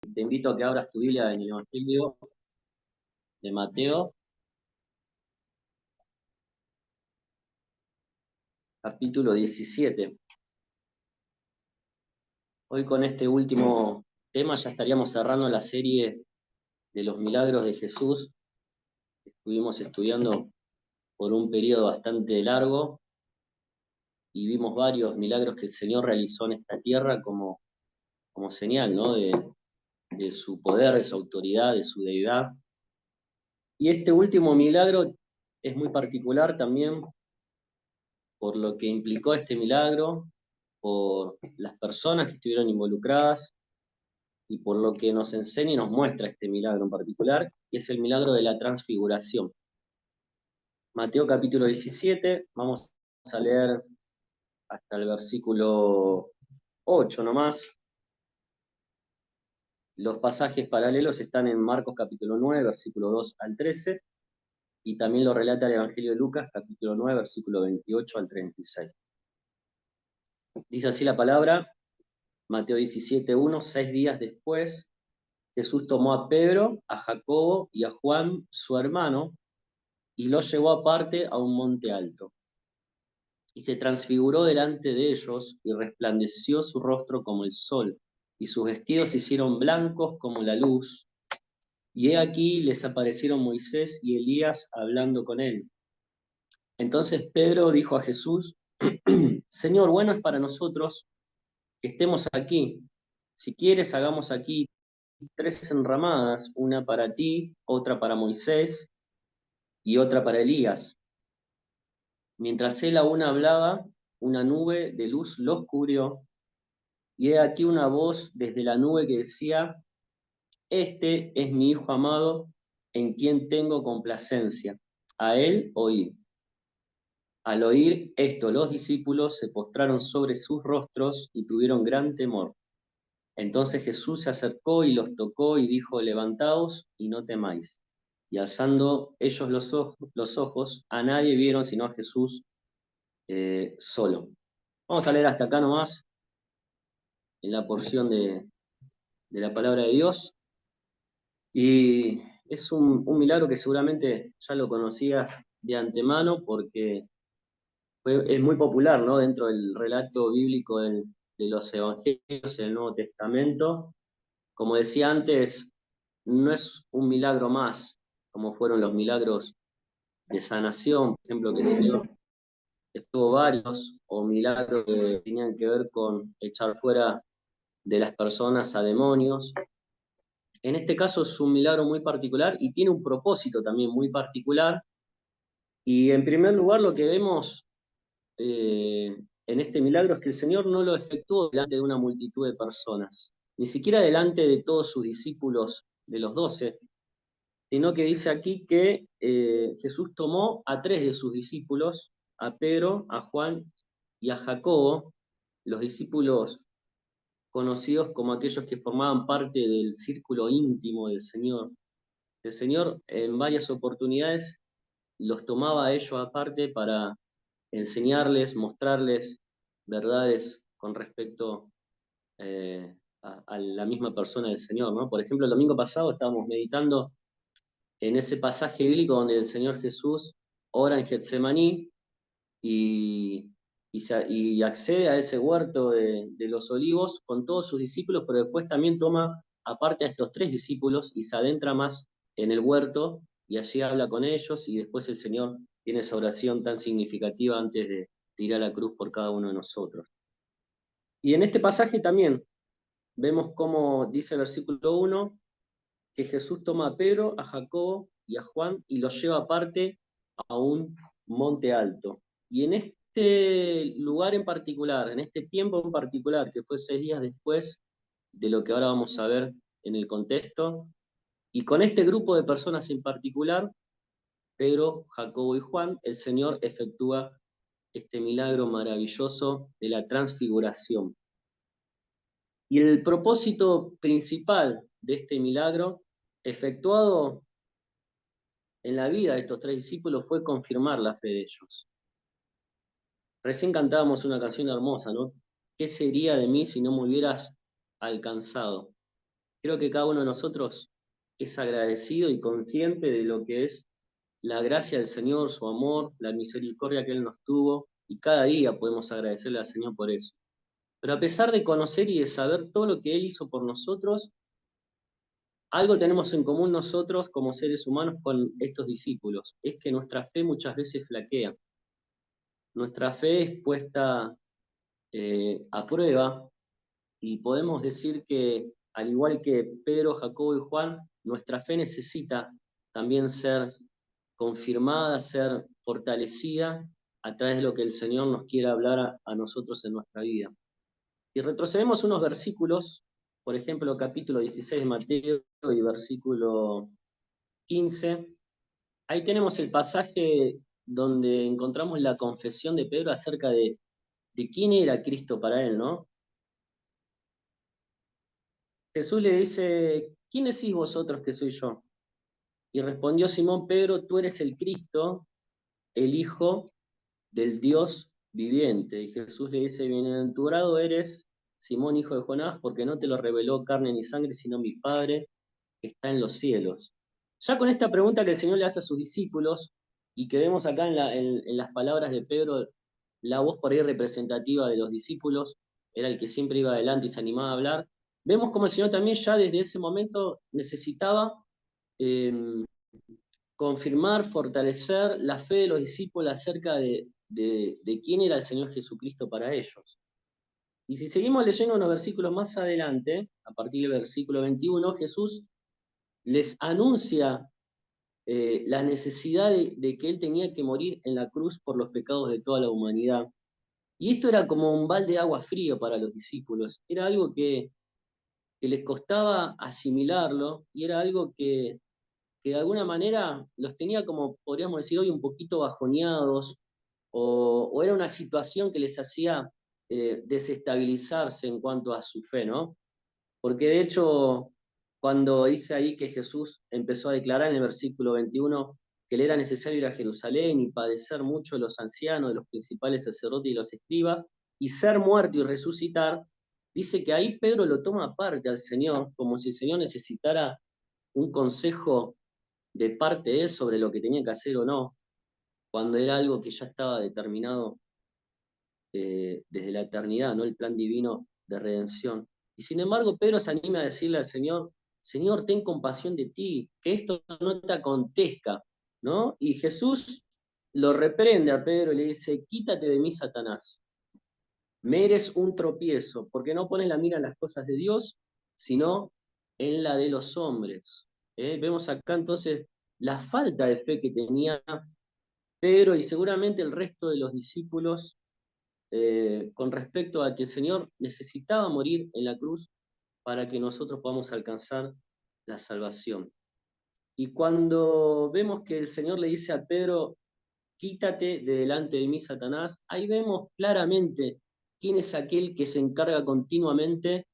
Te invito a que abras tu Biblia en el Evangelio de Mateo, capítulo 17. Hoy con este último tema ya estaríamos cerrando la serie de los milagros de Jesús que estuvimos estudiando por un periodo bastante largo y vimos varios milagros que el Señor realizó en esta tierra como señal, ¿no? de su poder, de su autoridad, de su deidad. Y este último milagro es muy particular también por lo que implicó este milagro, por las personas que estuvieron involucradas y por lo que nos enseña y nos muestra este milagro en particular, que es el milagro de la transfiguración. Mateo capítulo 17, vamos a leer hasta el versículo 8 nomás. Los pasajes paralelos están en Marcos capítulo 9, versículo 2 al 13, y también lo relata el Evangelio de Lucas capítulo 9, versículo 28 al 36. Dice así la palabra, Mateo 17, 1, 6 días después, Jesús tomó a Pedro, a Jacobo y a Juan, su hermano, y los llevó aparte a un monte alto. Y se transfiguró delante de ellos, y resplandeció su rostro como el sol, y sus vestidos se hicieron blancos como la luz. Y he aquí les aparecieron Moisés y Elías hablando con él. Entonces Pedro dijo a Jesús, Señor, bueno es para nosotros que estemos aquí. Si quieres, hagamos aquí 3 enramadas, una para ti, otra para Moisés y otra para Elías. Mientras él aún hablaba, una nube de luz los cubrió, y he aquí una voz desde la nube que decía, Este es mi Hijo amado, en quien tengo complacencia. A él oí. Al oír esto, los discípulos se postraron sobre sus rostros y tuvieron gran temor. Entonces Jesús se acercó y los tocó y dijo, levantaos y no temáis. Y alzando ellos los ojos, a nadie vieron sino a Jesús solo. Vamos a leer hasta acá nomás, en la porción de la palabra de Dios. Y es un milagro que seguramente ya lo conocías de antemano porque es muy popular, ¿no? Dentro del relato bíblico de los evangelios del Nuevo Testamento. Como decía antes, no es un milagro más, como fueron los milagros de sanación, por ejemplo, que el Señor estuvo varios, o milagros que tenían que ver con echar fuera de las personas a demonios. En este caso es un milagro muy particular y tiene un propósito también muy particular. Y en primer lugar lo que vemos en este milagro es que el Señor no lo efectuó delante de una multitud de personas, ni siquiera delante de todos sus discípulos de los 12, sino que dice aquí que Jesús tomó a 3 de sus discípulos, a Pedro, a Juan y a Jacobo, los discípulos conocidos como aquellos que formaban parte del círculo íntimo del Señor. El Señor en varias oportunidades los tomaba a ellos aparte para enseñarles, mostrarles verdades con respecto a la misma persona del Señor, ¿no? Por ejemplo, el domingo pasado estábamos meditando en ese pasaje bíblico donde el Señor Jesús ora en Getsemaní y, y accede a ese huerto de los olivos con todos sus discípulos, pero después también toma aparte a estos 3 discípulos y se adentra más en el huerto y allí habla con ellos y después el Señor tiene esa oración tan significativa antes de ir a la cruz por cada uno de nosotros. Y en este pasaje también vemos cómo dice el versículo 1, que Jesús toma a Pedro, a Jacobo y a Juan y los lleva aparte a un monte alto. Y en este lugar en particular, en este tiempo en particular, que fue 6 días después de lo que ahora vamos a ver en el contexto, y con este grupo de personas en particular, Pedro, Jacobo y Juan, el Señor efectúa este milagro maravilloso de la transfiguración. Y el propósito principal de este milagro, efectuado en la vida de estos 3 discípulos, fue confirmar la fe de ellos. Recién cantábamos una canción hermosa, ¿no? ¿Qué sería de mí si no me hubieras alcanzado? Creo que cada uno de nosotros es agradecido y consciente de lo que es la gracia del Señor, su amor, la misericordia que Él nos tuvo, y cada día podemos agradecerle al Señor por eso. Pero a pesar de conocer y de saber todo lo que Él hizo por nosotros, algo tenemos en común nosotros como seres humanos con estos discípulos, es que nuestra fe muchas veces flaquea. Nuestra fe es puesta a prueba y podemos decir que, al igual que Pedro, Jacobo y Juan, nuestra fe necesita también ser confirmada, ser fortalecida a través de lo que el Señor nos quiere hablar a nosotros en nuestra vida. Y retrocedemos unos versículos, por ejemplo, capítulo 16 de Mateo y versículo 15. Ahí tenemos el pasaje donde encontramos la confesión de Pedro acerca de quién era Cristo para él, ¿no? Jesús le dice, ¿quién decís vosotros que soy yo? Y respondió Simón Pedro, tú eres el Cristo, el Hijo del Dios viviente. Y Jesús le dice, bienaventurado eres, Simón, hijo de Jonás, porque no te lo reveló carne ni sangre, sino mi Padre que está en los cielos. Ya con esta pregunta que el Señor le hace a sus discípulos, y que vemos acá en las palabras de Pedro, la voz por ahí representativa de los discípulos, era el que siempre iba adelante y se animaba a hablar, vemos como el Señor también ya desde ese momento necesitaba eh, confirmar, fortalecer la fe de los discípulos acerca de quién era el Señor Jesucristo para ellos. Y si seguimos leyendo unos versículos más adelante, a partir del versículo 21, Jesús les anuncia la necesidad de que Él tenía que morir en la cruz por los pecados de toda la humanidad. Y esto era como un balde de agua frío para los discípulos, era algo que les costaba asimilarlo y era algo que de alguna manera los tenía como, podríamos decir hoy, un poquito bajoneados, o era una situación que les hacía desestabilizarse en cuanto a su fe, ¿no? Porque de hecho, cuando dice ahí que Jesús empezó a declarar en el versículo 21 que le era necesario ir a Jerusalén y padecer mucho de los ancianos, de los principales sacerdotes y los escribas, y ser muerto y resucitar, dice que ahí Pedro lo toma aparte al Señor, como si el Señor necesitara un consejo de parte de él sobre lo que tenía que hacer o no, cuando era algo que ya estaba determinado desde la eternidad, ¿no? El plan divino de redención. Y sin embargo, Pedro se anima a decirle al Señor, Señor, ten compasión de ti, que esto no te acontezca, ¿no? Y Jesús lo reprende a Pedro y le dice, quítate de mí, Satanás, me eres un tropiezo, porque no pones la mira en las cosas de Dios, sino en la de los hombres. Vemos acá entonces la falta de fe que tenía Pedro y seguramente el resto de los discípulos con respecto a que el Señor necesitaba morir en la cruz para que nosotros podamos alcanzar la salvación. Y cuando vemos que el Señor le dice a Pedro, quítate de delante de mí, Satanás, ahí vemos claramente quién es aquel que se encarga continuamente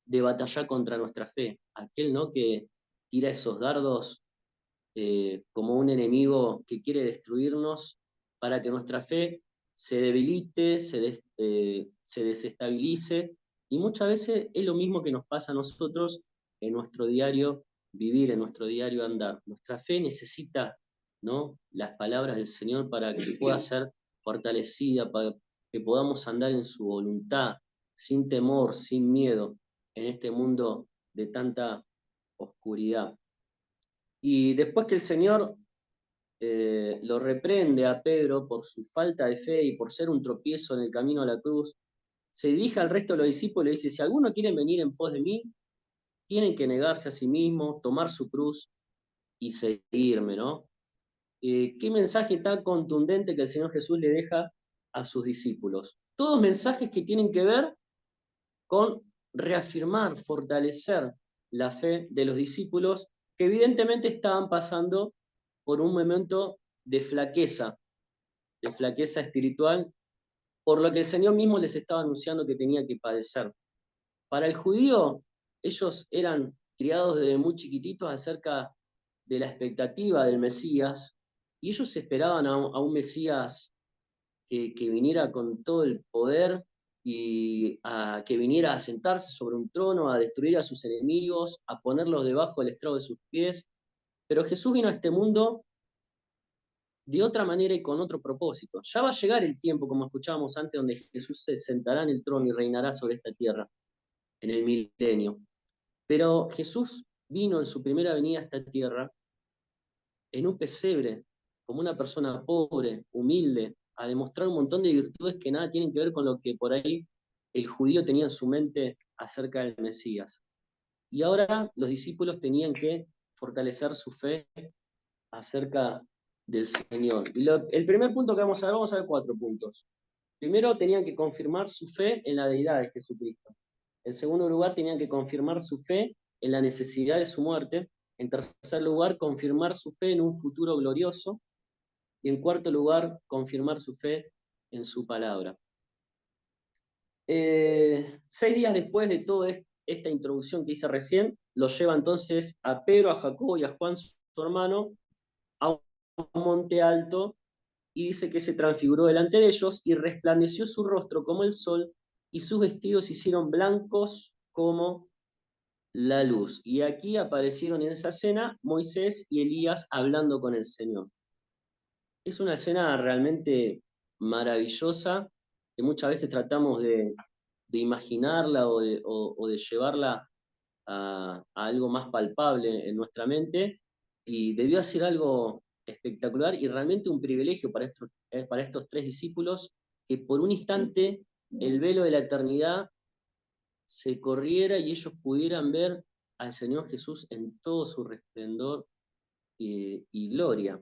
de batallar contra nuestra fe, aquel, ¿no?, que tira esos dardos como un enemigo que quiere destruirnos para que nuestra fe se debilite, se desestabilice, y muchas veces es lo mismo que nos pasa a nosotros en nuestro diario vivir, en nuestro diario andar. Nuestra fe necesita, ¿no?, las palabras del Señor para que pueda ser fortalecida, para que podamos andar en su voluntad, sin temor, sin miedo, en este mundo de tanta oscuridad. Y después que el Señor lo reprende a Pedro por su falta de fe y por ser un tropiezo en el camino a la cruz, se dirige al resto de los discípulos y dice, si alguno quiere venir en pos de mí, tienen que negarse a sí mismos, tomar su cruz y seguirme, ¿no? ¿Qué mensaje tan contundente que el Señor Jesús le deja a sus discípulos? Todos mensajes que tienen que ver con reafirmar, fortalecer la fe de los discípulos que evidentemente estaban pasando por un momento de flaqueza espiritual, por lo que el Señor mismo les estaba anunciando que tenía que padecer. Para el judío, ellos eran criados desde muy chiquititos acerca de la expectativa del Mesías, y ellos esperaban a un Mesías que viniera con todo el poder y a que viniera a sentarse sobre un trono, a destruir a sus enemigos, a ponerlos debajo del estrado de sus pies. Pero Jesús vino a este mundo de otra manera y con otro propósito. Ya va a llegar el tiempo, como escuchábamos antes, donde Jesús se sentará en el trono y reinará sobre esta tierra, en el milenio. Pero Jesús vino en su primera venida a esta tierra en un pesebre, como una persona pobre, humilde, a demostrar un montón de virtudes que nada tienen que ver con lo que por ahí el judío tenía en su mente acerca del Mesías. Y ahora los discípulos tenían que fortalecer su fe acerca del Señor. Y el primer punto que vamos a ver 4 puntos. Primero, tenían que confirmar su fe en la deidad de Jesucristo. En segundo lugar, tenían que confirmar su fe en la necesidad de su muerte. En tercer lugar, confirmar su fe en un futuro glorioso. Y en cuarto lugar, confirmar su fe en su palabra. 6 días después de toda esta introducción que hice recién, los lleva entonces a Pedro, a Jacobo y a Juan, su hermano, a un monte alto, y dice que se transfiguró delante de ellos y resplandeció su rostro como el sol y sus vestidos se hicieron blancos como la luz. Y aquí aparecieron en esa escena Moisés y Elías hablando con el Señor. Es una escena realmente maravillosa que muchas veces tratamos de imaginarla o de llevarla a algo más palpable en nuestra mente, y debió ser algo espectacular y realmente un privilegio para estos 3 discípulos, que por un instante el velo de la eternidad se corriera y ellos pudieran ver al Señor Jesús en todo su resplendor y gloria.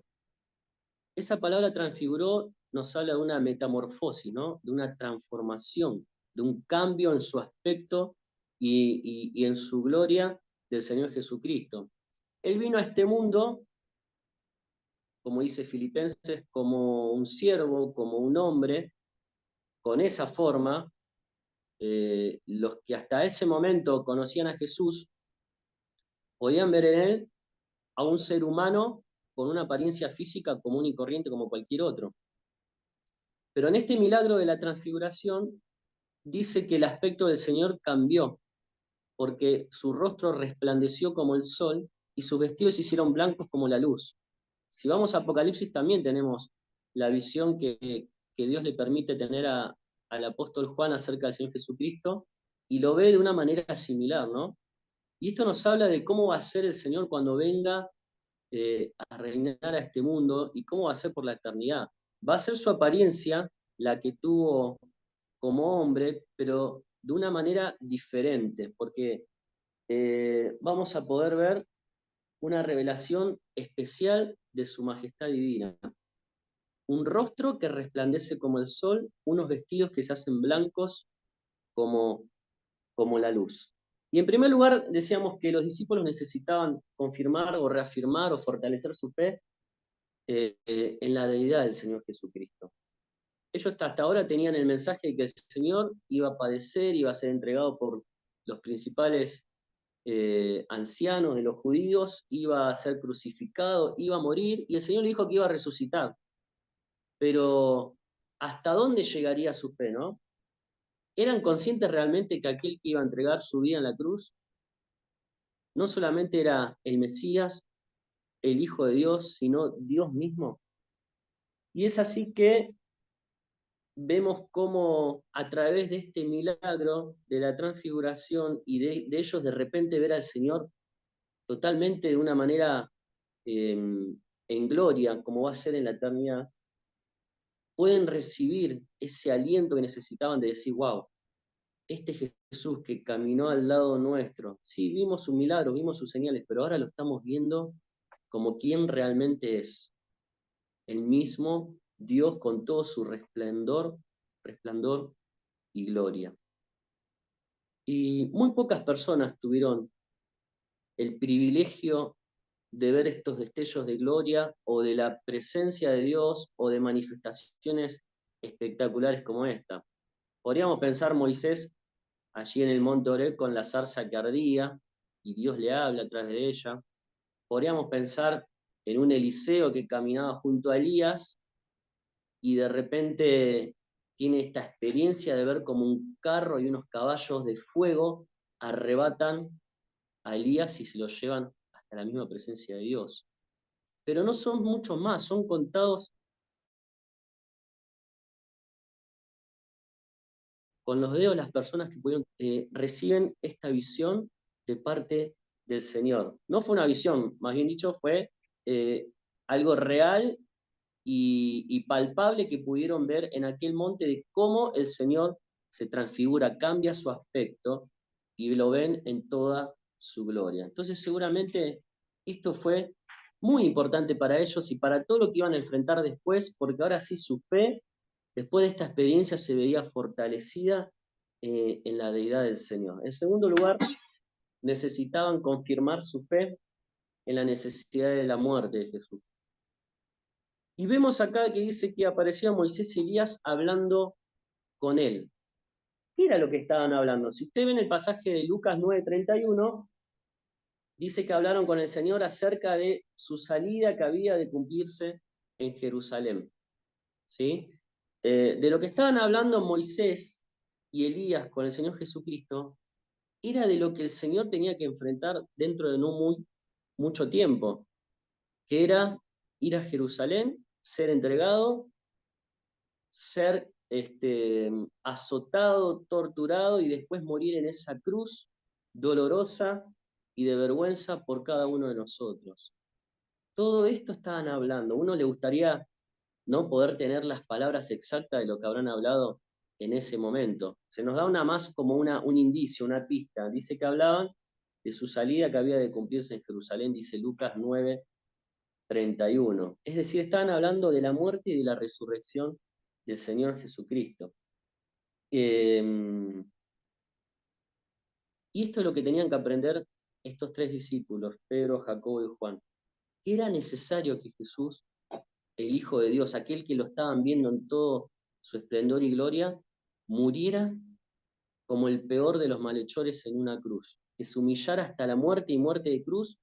Esa palabra transfiguró nos habla de una metamorfosis, ¿no? De una transformación, de un cambio en su aspecto y en su gloria del Señor Jesucristo. Él vino a este mundo, como dice Filipenses, como un siervo, como un hombre, con esa forma. Los que hasta ese momento conocían a Jesús podían ver en él a un ser humano con una apariencia física común y corriente como cualquier otro. Pero en este milagro de la transfiguración dice que el aspecto del Señor cambió, porque su rostro resplandeció como el sol y sus vestidos se hicieron blancos como la luz. Si vamos a Apocalipsis también tenemos la visión que Dios le permite tener al apóstol Juan acerca del Señor Jesucristo, y lo ve de una manera similar, ¿no? Y esto nos habla de cómo va a ser el Señor cuando venga a reinar a este mundo y cómo va a ser por la eternidad. Va a ser su apariencia la que tuvo como hombre, pero de una manera diferente, porque vamos a poder ver una revelación especial de su majestad divina. Un rostro que resplandece como el sol, unos vestidos que se hacen blancos como, como la luz. Y en primer lugar, decíamos que los discípulos necesitaban confirmar o reafirmar o fortalecer su fe en la deidad del Señor Jesucristo. Ellos hasta ahora tenían el mensaje de que el Señor iba a padecer, iba a ser entregado por los principales ancianos de los judíos, iba a ser crucificado, iba a morir, y el Señor le dijo que iba a resucitar. Pero ¿hasta dónde llegaría su fe, no? ¿Eran conscientes realmente que aquel que iba a entregar su vida en la cruz no solamente era el Mesías, el Hijo de Dios, sino Dios mismo? Y es así que vemos cómo a través de este milagro de la transfiguración y de ellos de repente ver al Señor totalmente de una manera en gloria, como va a ser en la eternidad, pueden recibir ese aliento que necesitaban de decir, wow, este Jesús que caminó al lado nuestro, sí, vimos su milagro, vimos sus señales, pero ahora lo estamos viendo como quien realmente es, el mismo Dios con todo su resplandor y gloria. Y muy pocas personas tuvieron el privilegio de ver estos destellos de gloria o de la presencia de Dios o de manifestaciones espectaculares como esta. Podríamos pensar Moisés allí en el monte Oreb con la zarza que ardía y Dios le habla a través de ella. Podríamos pensar en un Eliseo que caminaba junto a Elías y de repente tiene esta experiencia de ver como un carro y unos caballos de fuego arrebatan a Elías y se lo llevan hasta la misma presencia de Dios. Pero no son muchos más, son contados con los dedos las personas que reciben esta visión de parte del Señor. No fue una visión, más bien dicho, fue algo real y palpable que pudieron ver en aquel monte de cómo el Señor se transfigura, cambia su aspecto y lo ven en toda su gloria. Entonces seguramente esto fue muy importante para ellos y para todo lo que iban a enfrentar después, porque ahora sí su fe, después de esta experiencia, se veía fortalecida en la deidad del Señor. En segundo lugar, necesitaban confirmar su fe en la necesidad de la muerte de Jesús. Y vemos acá que dice que aparecía Moisés y Elías hablando con él. ¿Qué era lo que estaban hablando? Si usted ve en el pasaje de Lucas 9:31, dice que hablaron con el Señor acerca de su salida que había de cumplirse en Jerusalén. ¿Sí? De lo que estaban hablando Moisés y Elías con el Señor Jesucristo, era de lo que el Señor tenía que enfrentar dentro de no mucho tiempo, que era ir a Jerusalén, ser entregado, ser azotado, torturado y después morir en esa cruz dolorosa y de vergüenza por cada uno de nosotros. Todo esto estaban hablando. Uno le gustaría no poder tener las palabras exactas de lo que habrán hablado en ese momento. Se nos da una más como un indicio, una pista. Dice que hablaban de su salida que había de cumplirse en Jerusalén, dice Lucas 9:31. Es decir, estaban hablando de la muerte y de la resurrección del Señor Jesucristo. Y esto es lo que tenían que aprender estos tres discípulos, Pedro, Jacobo y Juan, que era necesario que Jesús, el Hijo de Dios, aquel que lo estaban viendo en todo su esplendor y gloria, muriera como el peor de los malhechores en una cruz, que se humillara hasta la muerte y muerte de cruz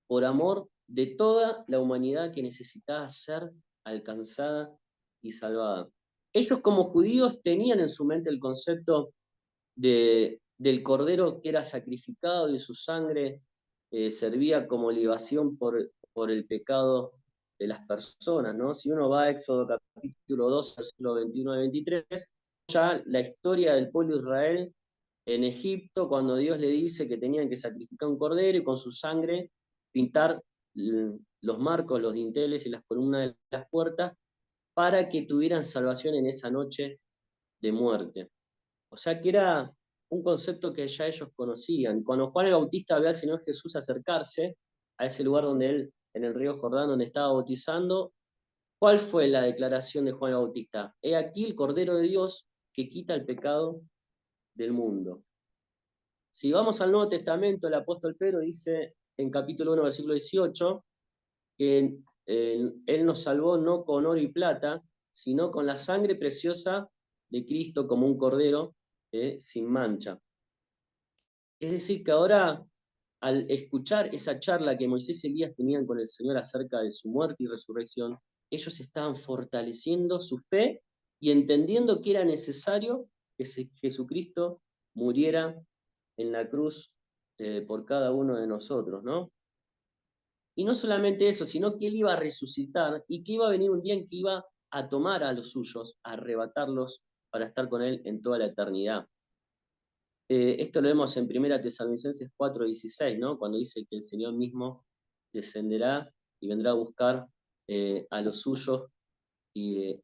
por amor de toda la humanidad que necesitaba ser alcanzada y salvada. Ellos como judíos tenían en su mente el concepto del cordero que era sacrificado y su sangre servía como libación por el pecado de las personas, ¿no? Si uno va a Éxodo capítulo 2, versículo 21 al 23, ya la historia del pueblo de Israel en Egipto, cuando Dios le dice que tenían que sacrificar un cordero y con su sangre pintar los marcos, los dinteles y las columnas de las puertas para que tuvieran salvación en esa noche de muerte. O sea que era un concepto que ya ellos conocían. Cuando Juan el Bautista ve al Señor Jesús acercarse a ese lugar donde él, en el río Jordán, donde estaba bautizando, ¿cuál fue la declaración de Juan el Bautista? He aquí el Cordero de Dios que quita el pecado del mundo. Si vamos al Nuevo Testamento, el apóstol Pedro dice en capítulo 1, versículo 18, que Él nos salvó no con oro y plata, sino con la sangre preciosa de Cristo como un cordero sin mancha. Es decir, que ahora, al escuchar esa charla que Moisés y Elías tenían con el Señor acerca de su muerte y resurrección, ellos estaban fortaleciendo su fe y entendiendo que era necesario que Jesucristo muriera en la cruz por cada uno de nosotros, ¿no? Y no solamente eso, sino que Él iba a resucitar y que iba a venir un día en que iba a tomar a los suyos, a arrebatarlos para estar con Él en toda la eternidad. Esto lo vemos en 1 Tesalonicenses 4:16, ¿no? Cuando dice que el Señor mismo descenderá y vendrá a buscar a los suyos y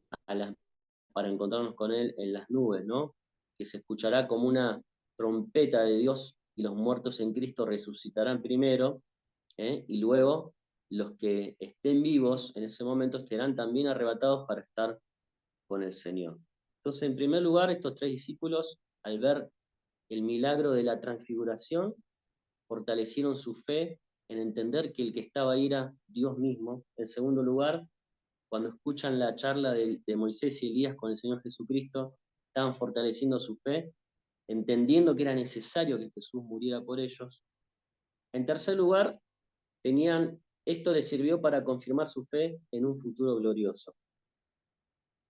para encontrarnos con Él en las nubes, ¿no? Que se escuchará como una trompeta de Dios y los muertos en Cristo resucitarán primero, y luego los que estén vivos en ese momento serán también arrebatados para estar con el Señor. Entonces, en primer lugar, estos tres discípulos, al ver el milagro de la transfiguración, fortalecieron su fe en entender que el que estaba ahí era Dios mismo. En segundo lugar, cuando escuchan la charla de Moisés y Elías con el Señor Jesucristo, estaban fortaleciendo su fe, entendiendo que era necesario que Jesús muriera por ellos. En tercer lugar, esto les sirvió para confirmar su fe en un futuro glorioso.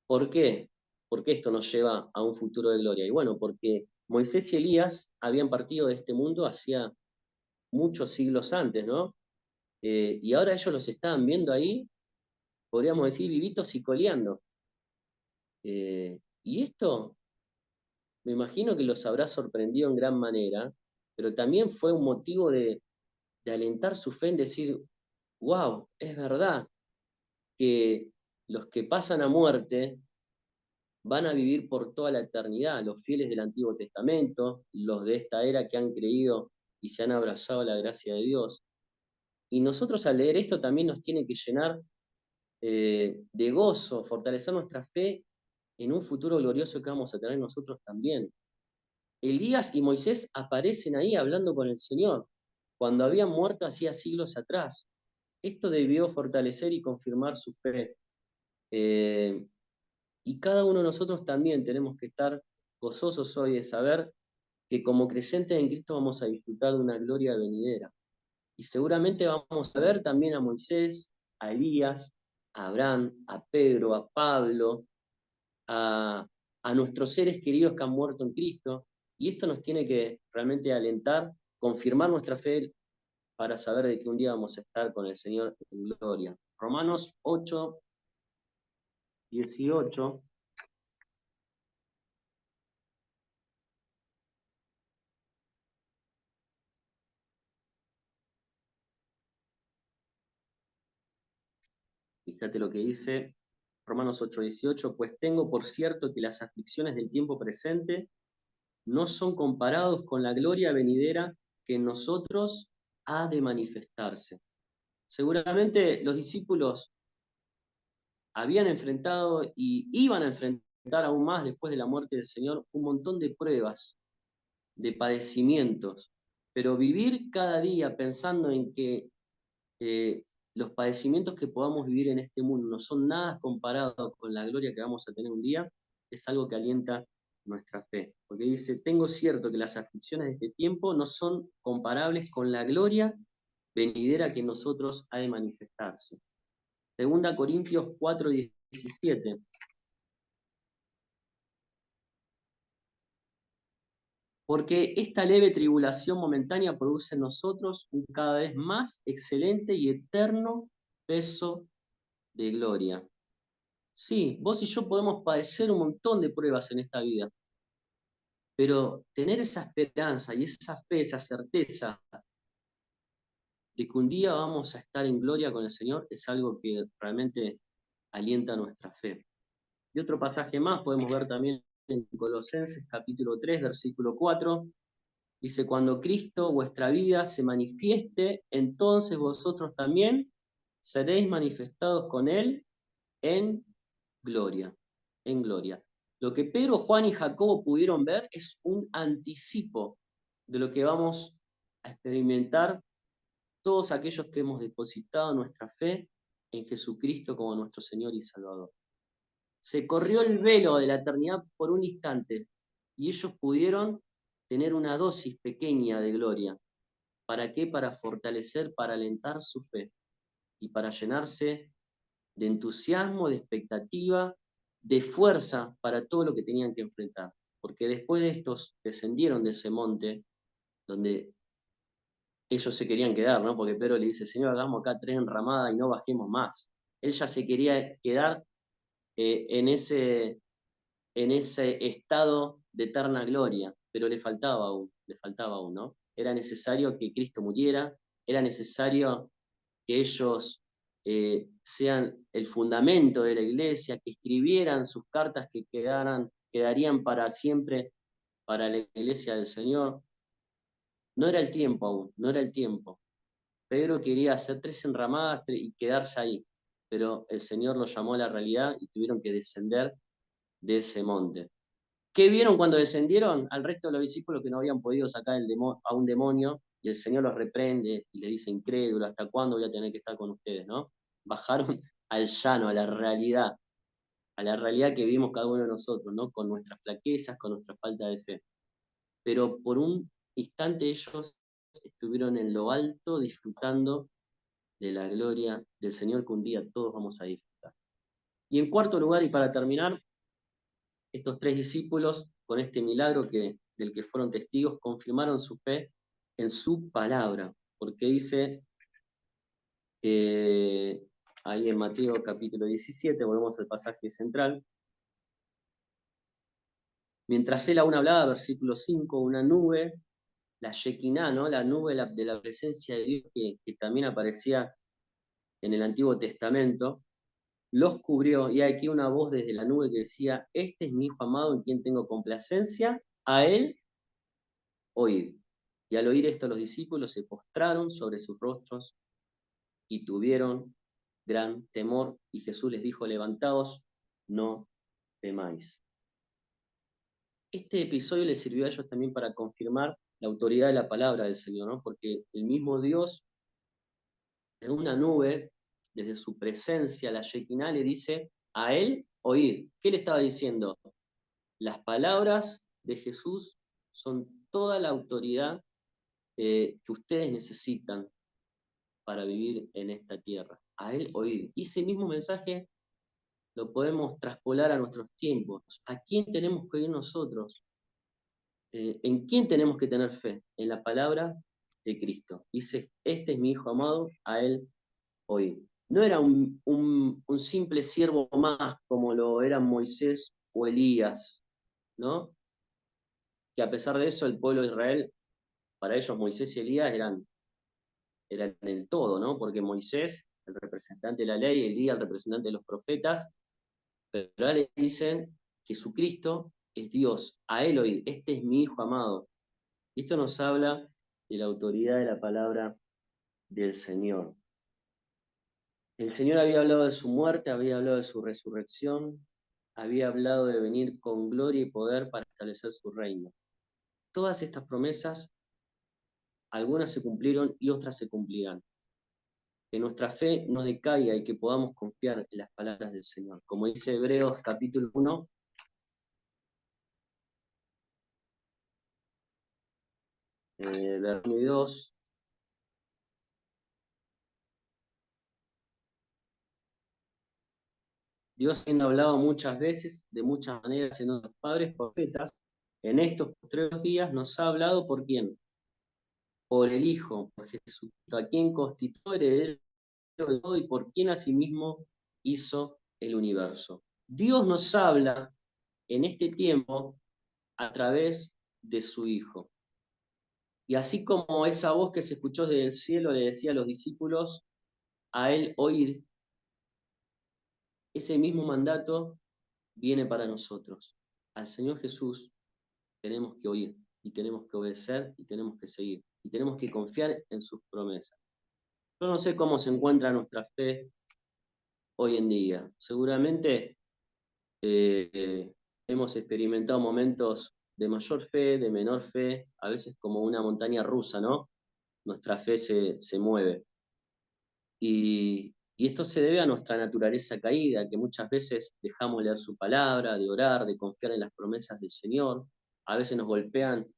¿Por qué? ¿Por qué esto nos lleva a un futuro de gloria? Y bueno, porque Moisés y Elías habían partido de este mundo hacía muchos siglos antes, ¿no? Y ahora ellos los estaban viendo ahí, podríamos decir, vivitos y coleando. Y esto, me imagino que los habrá sorprendido en gran manera, pero también fue un motivo de alentar su fe en decir, wow, es verdad que los que pasan a muerte van a vivir por toda la eternidad, los fieles del Antiguo Testamento, los de esta era que han creído y se han abrazado a la gracia de Dios. Y nosotros al leer esto también nos tiene que llenar de gozo, fortalecer nuestra fe en un futuro glorioso que vamos a tener nosotros también. Elías y Moisés aparecen ahí hablando con el Señor, cuando habían muerto hacía siglos atrás. Esto debió fortalecer y confirmar su fe. Eh, y cada uno de nosotros también tenemos que estar gozosos hoy de saber que como creyentes en Cristo vamos a disfrutar de una gloria venidera. Y seguramente vamos a ver también a Moisés, a Elías, a Abraham, a Pedro, a Pablo, a, a nuestros seres queridos que han muerto en Cristo. Y esto nos tiene que realmente alentar, confirmar nuestra fe para saber de que un día vamos a estar con el Señor en gloria. Romanos 8, 18. Fíjate lo que dice Romanos 8, 18. Pues tengo por cierto que las aflicciones del tiempo presente no son comparados con la gloria venidera que en nosotros ha de manifestarse. Seguramente los discípulos habían enfrentado y iban a enfrentar aún más después de la muerte del Señor un montón de pruebas, de padecimientos, pero vivir cada día pensando en que los padecimientos que podamos vivir en este mundo no son nada comparados con la gloria que vamos a tener un día, es algo que alienta nuestra fe. Porque dice, tengo cierto que las aflicciones de este tiempo no son comparables con la gloria venidera que en nosotros ha de manifestarse. Segunda Corintios 4:17. Porque esta leve tribulación momentánea produce en nosotros un cada vez más excelente y eterno peso de gloria. Sí, vos y yo podemos padecer un montón de pruebas en esta vida, pero tener esa esperanza y esa fe, esa certeza de que un día vamos a estar en gloria con el Señor es algo que realmente alienta nuestra fe. Y otro pasaje más podemos ver también en Colosenses capítulo 3, versículo 4. Dice, cuando Cristo, vuestra vida, se manifieste, entonces vosotros también seréis manifestados con Él en gloria, en gloria. Lo que Pedro, Juan y Jacobo pudieron ver es un anticipo de lo que vamos a experimentar todos aquellos que hemos depositado nuestra fe en Jesucristo como nuestro Señor y Salvador. Se corrió el velo de la eternidad por un instante y ellos pudieron tener una dosis pequeña de gloria. ¿Para qué? Para fortalecer, para alentar su fe y para llenarse de entusiasmo, de expectativa, de fuerza para todo lo que tenían que enfrentar. Porque después de estos descendieron de ese monte donde ellos se querían quedar, ¿no? Porque Pedro le dice, Señor, hagamos acá 3 enramadas y no bajemos más. Él ya se quería quedar en ese estado de eterna gloria, pero le faltaba aún, ¿no? Era necesario que Cristo muriera, era necesario que ellos sean el fundamento de la iglesia, que escribieran sus cartas que quedarían para siempre para la iglesia del Señor. No era el tiempo aún, no era el tiempo. Pedro quería hacer 3 enramadas y quedarse ahí, pero el Señor los llamó a la realidad y tuvieron que descender de ese monte. ¿Qué vieron cuando descendieron? Al resto de los discípulos que no habían podido sacar a un demonio, y el Señor los reprende y le dice, incrédulo, ¿hasta cuándo voy a tener que estar con ustedes? ¿No? Bajaron al llano, a la realidad que vivimos cada uno de nosotros, ¿no? Con nuestras flaquezas, con nuestra falta de fe. Pero por un instante ellos estuvieron en lo alto disfrutando de la gloria del Señor que un día todos vamos a disfrutar. Y en cuarto lugar, y para terminar, Estos 3 discípulos, con este milagro del que fueron testigos, confirmaron su fe en su palabra, porque dice ahí en Mateo capítulo 17, volvemos al pasaje central, mientras él aún hablaba, versículo 5, una nube, la Shekinah, ¿no? La nube de la presencia de Dios que también aparecía en el Antiguo Testamento, los cubrió, y aquí una voz desde la nube que decía, este es mi Hijo amado en quien tengo complacencia, a él oíd. Y al oír esto los discípulos se postraron sobre sus rostros y tuvieron gran temor, y Jesús les dijo, levantaos, no temáis. Este episodio les sirvió a ellos también para confirmar la autoridad de la palabra del Señor, ¿no? Porque el mismo Dios, desde una nube, desde su presencia, la Shekinah, le dice a él oír. ¿Qué le estaba diciendo? Las palabras de Jesús son toda la autoridad que ustedes necesitan para vivir en esta tierra. A él oír. Y ese mismo mensaje lo podemos traspolar a nuestros tiempos. ¿A quién tenemos que oír nosotros? ¿En quién tenemos que tener fe? En la palabra de Cristo. Dice, este es mi Hijo amado, a él oír. No era un simple siervo más como lo eran Moisés o Elías, ¿no? Que a pesar de eso el pueblo de Israel, para ellos Moisés y Elías eran el todo, ¿no? Porque Moisés, el representante de la ley, Elías, el representante de los profetas, pero ahora le dicen, Jesucristo es Dios, a él oír, este es mi Hijo amado. Y esto nos habla de la autoridad de la palabra del Señor. El Señor había hablado de su muerte, había hablado de su resurrección, había hablado de venir con gloria y poder para establecer su reino. Todas estas promesas, algunas se cumplieron y otras se cumplirán. Que nuestra fe no decaiga y que podamos confiar en las palabras del Señor. Como dice Hebreos capítulo 1, versículo 2, Dios habiendo hablado muchas veces, de muchas maneras en los padres profetas, en estos 3 días nos ha hablado por quién, por el Hijo, por Jesucristo, a quien constituyó heredero de todo y por quien asimismo hizo el universo. Dios nos habla en este tiempo a través de su Hijo. Y así como esa voz que se escuchó desde el cielo le decía a los discípulos, a él oír, ese mismo mandato viene para nosotros. Al Señor Jesús tenemos que oír y tenemos que obedecer y tenemos que seguir y tenemos que confiar en sus promesas. Yo no sé cómo se encuentra nuestra fe hoy en día. Seguramente hemos experimentado momentos de mayor fe, de menor fe, a veces como una montaña rusa, ¿no? Nuestra fe se mueve. Y esto se debe a nuestra naturaleza caída, que muchas veces dejamos leer su palabra, de orar, de confiar en las promesas del Señor. A veces nos golpean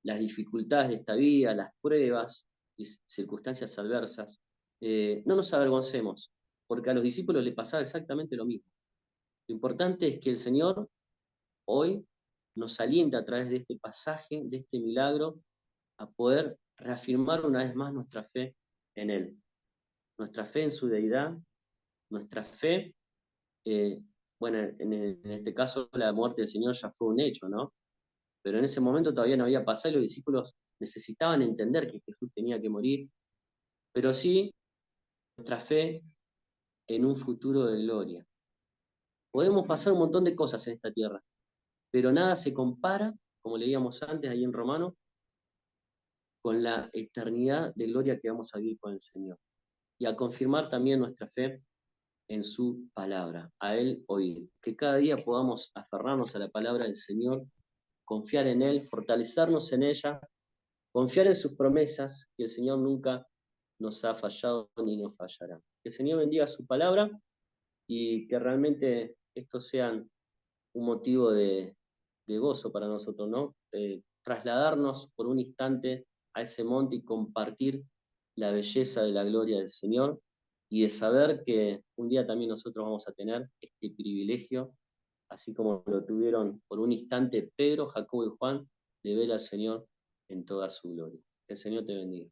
las dificultades de esta vida, las pruebas y circunstancias adversas. No nos avergoncemos, porque a los discípulos les pasaba exactamente lo mismo. Lo importante es que el Señor hoy nos alienta a través de este pasaje, de este milagro, a poder reafirmar una vez más nuestra fe en Él, nuestra fe en su deidad, nuestra fe, eh, bueno, en este caso la muerte del Señor ya fue un hecho, ¿no? Pero en ese momento todavía no había pasado y los discípulos necesitaban entender que Jesús tenía que morir, pero sí nuestra fe en un futuro de gloria. Podemos pasar un montón de cosas en esta tierra, pero nada se compara, como leíamos antes ahí en Romanos, con la eternidad de gloria que vamos a vivir con el Señor. Y a confirmar también nuestra fe en su palabra, a Él oír. Que cada día podamos aferrarnos a la palabra del Señor, confiar en Él, fortalecernos en ella, confiar en sus promesas, que el Señor nunca nos ha fallado ni nos fallará. Que el Señor bendiga su palabra y que realmente estos sean un motivo de gozo para nosotros, ¿no? Trasladarnos por un instante a ese monte y compartir la belleza de la gloria del Señor y de saber que un día también nosotros vamos a tener este privilegio así como lo tuvieron por un instante Pedro, Jacobo y Juan, de ver al Señor en toda su gloria. Que el Señor te bendiga.